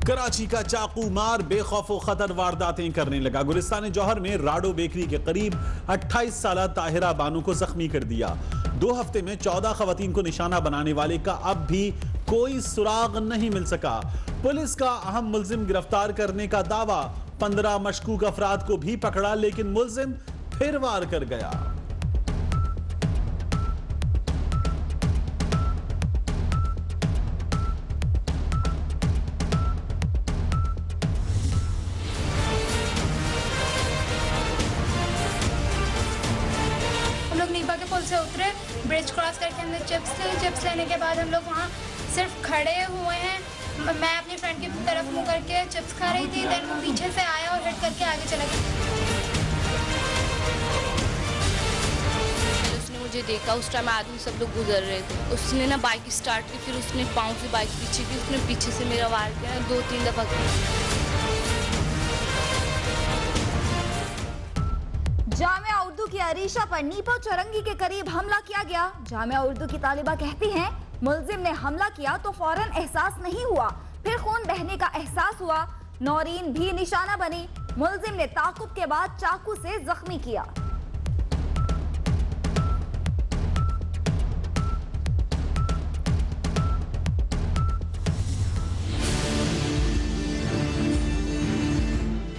कराची का चाकू मार बेखौफ खतर वारदातें करने लगा। गुलिस्तान जौहर में राडो बेकरी के करीब 28 साल ताहिरा बानो को जख्मी कर दिया। 2 हफ्ते में 14 खवातीन को निशाना बनाने वाले का अब भी कोई सुराग नहीं मिल सका। पुलिस का अहम मुल्जिम गिरफ्तार करने का दावा। 15 मशकूक अफराद को भी पकड़ा, लेकिन मुल्जिम फिर वार कर गया। नीबा के पुल से उतरे, ब्रिज क्रॉस करके हमने चिप्स लेने के बाद हम लोग वहाँ सिर्फ खड़े हुए हैं। मैं अपनी फ्रेंड की तरफ मुंह करके चिप्स खा रही थी, देन वो पीछे से आया और हिट करके आगे चला गया। उसने मुझे देखा, उस टाइम आदमी सब लोग गुजर रहे थे। उसने ना बाइक स्टार्ट की, फिर उसने पाँव से बाइक पीछे की, उसने पीछे से मेरा वार किया 2-3 दफा। जामिया उर्दू की अरीशा पर नीपा चौरंगी के करीब हमला किया गया। जामिया उर्दू की तालिबा कहती हैं मुल्जिम ने हमला किया तो फौरन एहसास नहीं हुआ, फिर खून बहने का एहसास हुआ। नौरीन भी निशाना बनी। मुल्जिम ने ताकुब के बाद चाकू से जख्मी किया।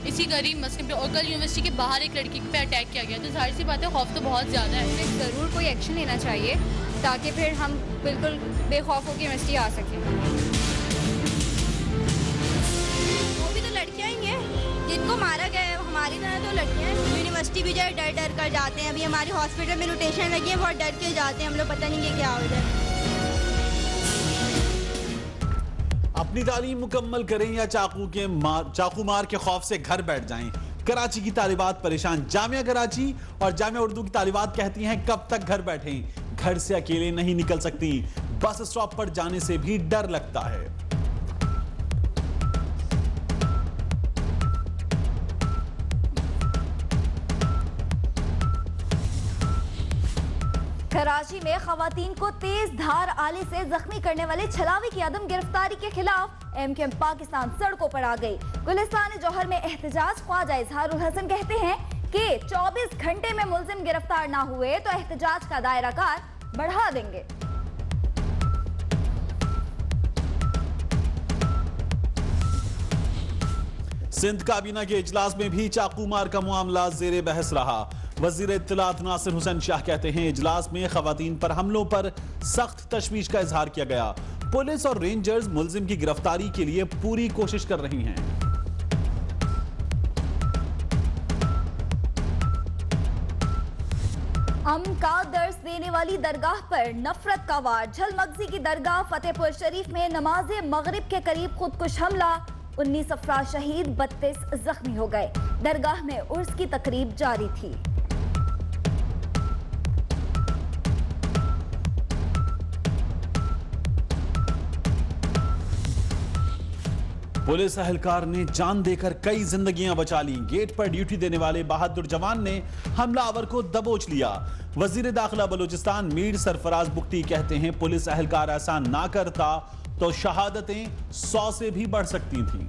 इसी गरीब मस्जिद पे और कल यूनिवर्सिटी के बाहर एक लड़की पे अटैक किया गया, तो जाहिर सी बात है खौफ तो बहुत ज़्यादा है। ज़रूर कोई एक्शन लेना चाहिए ताकि फिर हम बिल्कुल बेखौफ होकर यूनिवर्सिटी आ सकें। वो भी तो लड़कियां ही हैं जिनको मारा गया है, हमारी तरह तो लड़कियां हैं। यूनिवर्सिटी भी जो है डर डर कर जाते हैं। अभी हमारी हॉस्पिटल में रोटेशन लगी है, बहुत डर के जाते हैं हम लोग, पता नहीं कि क्या हो जाए। अपनी तालीम मुकम्मल करें या चाकू मार के खौफ से घर बैठ जाएं। कराची की तालिबात परेशान। जामिया कराची और जामिया उर्दू की तालिबात कहती हैं कब तक घर बैठें, घर से अकेले नहीं निकल सकती, बस स्टॉप पर जाने से भी डर लगता है। कराची में खवातीन को तेज धार आले से जख्मी करने वाले छलावी की अदम गिरफ्तारी के खिलाफ एमकेएम पाकिस्तान सड़कों पर आ गई। गुलिस्तान जौहर में एहतजाज। ख्वाजा इजहारुल हसन कहते हैं कि 24 घंटे में मुल्जिम गिरफ्तार ना हुए तो एहतजाज का दायरा कार बढ़ा देंगे। सिंध काबीना के इजलास में भी चाकू मार का मामला जेर बहस रहा। वजीर इत्तलात नासिर हुसैन शाह कहते हैं इजलास में खवातीन पर हमलों पर सख्त तशवीश का इजहार किया गया। पुलिस और रेंजर्स मुल्जिम की गिरफ्तारी के लिए पूरी कोशिश कर रही हैं। अमन का दर्स देने वाली दरगाह पर नफरत का वार। झलमगजी की दरगाह फतेहपुर शरीफ में नमाज मगरिब के करीब खुदकुश हमला। 19 अफराद शहीद, 32 जख्मी हो गए। दरगाह में उर्स की तकरीब जारी थी। पुलिस एहलकार ने जान देकर कई जिंदगियां बचा ली। गेट पर ड्यूटी देने वाले बहादुर जवान ने हमलावर को दबोच लिया। वजीर दाखिला बलूचिस्तान मीर सरफराज बुख्ती कहते हैं पुलिस एहलकार ऐसा ना करता तो शहादतें 100 से भी बढ़ सकती थीं।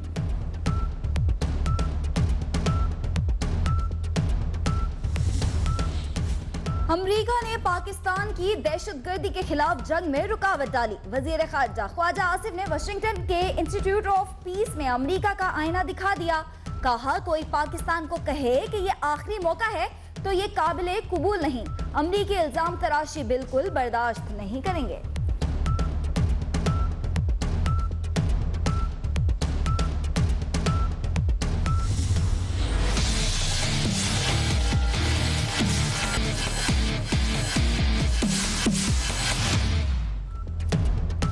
अमरीका ने पाकिस्तान की दहशतगर्दी के खिलाफ जंग में रुकावट डाली। वजीर खारजा ख्वाजा आसिफ ने वाशिंगटन के इंस्टीट्यूट ऑफ पीस में अमरीका का आईना दिखा दिया। कहा कोई पाकिस्तान को कहे कि ये आखिरी मौका है तो ये काबिले कबूल नहीं। अमरीकी इल्जाम तराशी बिल्कुल बर्दाश्त नहीं करेंगे।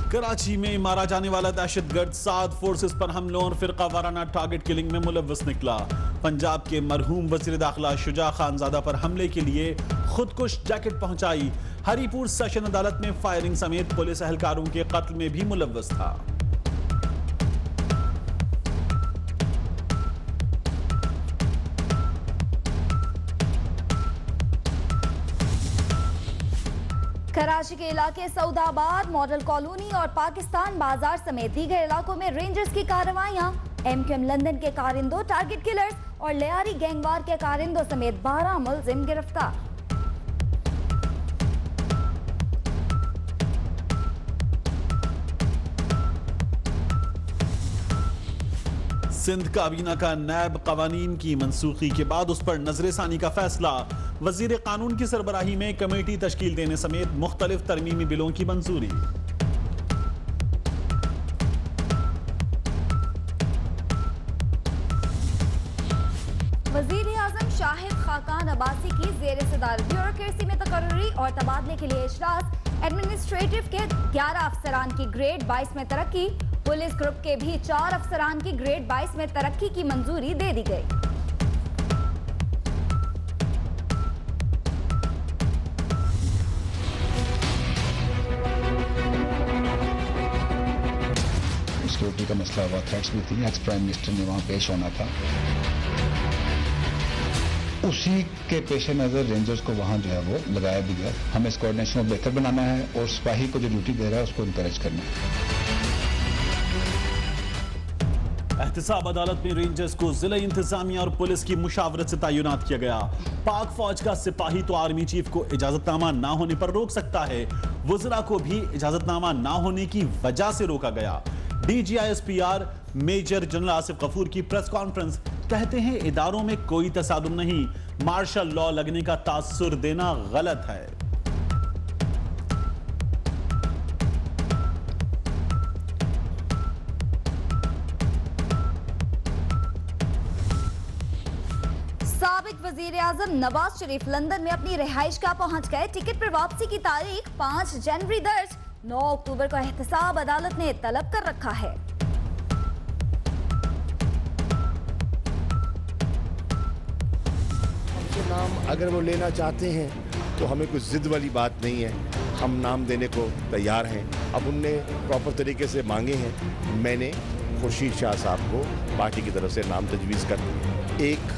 कराची में मारा जाने वाला दहशतगर्द 7 फोर्सेस पर हमलों और फिरका वाराना टारगेट किलिंग में मुलव्वस निकला। पंजाब के मरहूम वजीर दाखिला शुजा खानजादा पर हमले के लिए खुदकुश जैकेट पहुंचाई। हरीपुर सेशन अदालत में फायरिंग समेत पुलिस एहलकारों के कत्ल में भी मुलव्वस था। कराची के इलाके सऊदाबाद, मॉडल कॉलोनी और पाकिस्तान बाजार समेत दीगर इलाकों में रेंजर्स की कार्रवाइयां। MQM लंदन के कारिंदों, टारगेट किलर्स और लियारी गैंगवार के कारिंदों समेत 12 मुलजिम गिरफ्तार। सिंध काबीना का नैब कवानीन की मनसूखी के बाद उस पर नजरसानी का फैसला। वजीर कानून की सरबराही में कमेटी तश्कील देने समेत मुख्तलिफ तरमीमी बिलों की मंजूरी। वजीर आजम शाहिद खाकान अब्बासी की जेर सदारत ब्यूरोक्रेसी में तकर्री और तबादले के लिए इजलास। एडमिनिस्ट्रेटिव के 11 अफसरान की ग्रेड 22 में तरक्की। पुलिस ग्रुप के भी 4 अफसरान की ग्रेड 22 में तरक्की की मंजूरी दे दी गई। सिक्योरिटी का मसला हुआ, थ्रेट्स भी थी, एक्स प्राइम मिनिस्टर ने वहां पेश होना था। उसी के पेश नजर रेंजर्स को वहां जो है वो लगाया भी गया। हमें इस कोऑर्डिनेशन को बेहतर बनाना है और सिपाही को जो ड्यूटी दे रहा है उसको इंकरेज करना है। एहतसाब अदालत में रेंजर्स को जिला इंतजामिया और पुलिस की मुशावरत से तैनात किया गया। पाक फौज का सिपाही तो आर्मी चीफ को इजाजतनामा ना होने पर रोक सकता है, वज़रा को भी इजाजतनामा ना होने की वजह से रोका गया। DGISPR major general Asif Ghafoor की प्रेस कॉन्फ्रेंस, कहते हैं इदारों में कोई तसादुम नहीं, मार्शल लॉ लगने का तासुर देना गलत है। साबिक वजीर आजम नवाज शरीफ लंदन में अपनी रिहाइश गाह पहुंच गए। टिकट पर वापसी की तारीख 5 जनवरी दर्ज। 9 अक्टूबर को एहतसाब अदालत ने तलब कर रखा है। हमसे नाम अगर वो लेना चाहते हैं तो हमें कोई जिद वाली बात नहीं है, हम नाम देने को तैयार हैं। अब उनने प्रॉपर तरीके से मांगे हैं। मैंने खुर्शीद शाह साहब को पार्टी की तरफ से नाम तजवीज़ कर दी। एक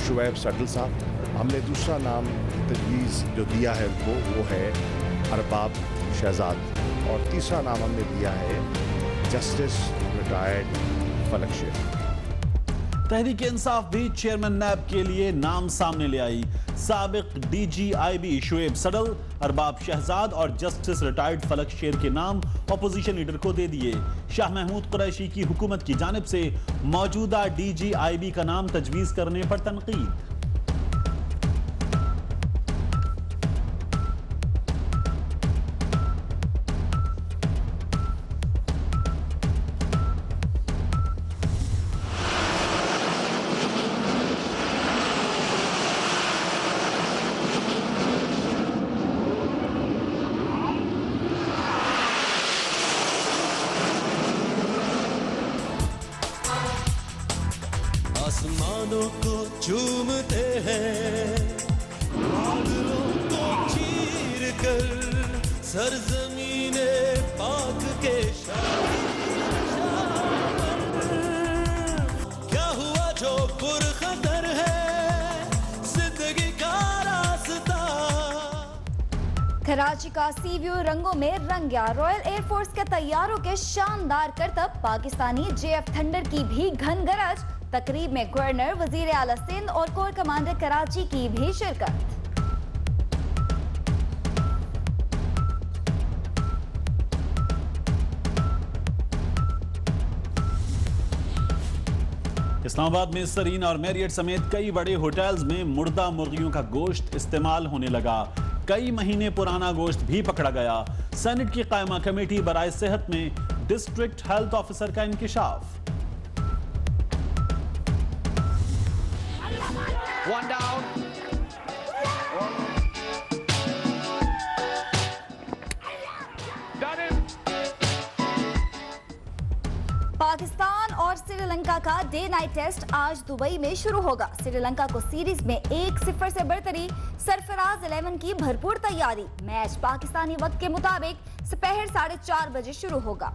शुएब सडल साहब, हमने दूसरा नाम तजवीज़ जो दिया है उनको वो है अरबाब शहजाद, और तीसरा नाम हमने दिया है जस्टिस रिटायर्ड फलक शेख। तहरीक इंसाफ भी चेयरमैन नैब के लिए नाम सामने ले आई। साबिक DGIB शुएब सडल, अरबाब शहजाद और जस्टिस रिटायर्ड फलक शेर के नाम अपोजिशन लीडर को दे दिए। शाह महमूद कुरैशी की हुकूमत की जानिब से मौजूदा DGIB का नाम तजवीज़ करने पर तनकीद। आसमानों को चूमते हैं, बादलों को चीर कर, सरजमीने पाक के क्या हुआ जो पुरखतर है जिंदगी का रास्ता। कराची का सी व्यू रंगों में रंग गया। रॉयल एयरफोर्स के तैयारों के शानदार करतब, पाकिस्तानी JF थंडर की भी घन गरज। तकरीब में गवर्नर, वजीर आला सिंध और कोर कमांडर कराची की भी शिरकत। इस्लामाबाद में सरीना और मैरियट समेत कई बड़े होटल्स में मुर्दा मुर्गियों का गोश्त इस्तेमाल होने लगा। कई महीने पुराना गोश्त भी पकड़ा गया। सेनेट की कायमा कमेटी बराए सेहत में डिस्ट्रिक्ट हेल्थ ऑफिसर का इंकिशाफ। One down. Done him. Pakistan और श्रीलंका का डे नाइट टेस्ट आज दुबई में शुरू होगा। श्रीलंका को सीरीज में 1-0 से बढ़तरी। सरफराज 11 की भरपूर तैयारी। मैच पाकिस्तानी वक्त के मुताबिक दोपहर 4:30 बजे शुरू होगा।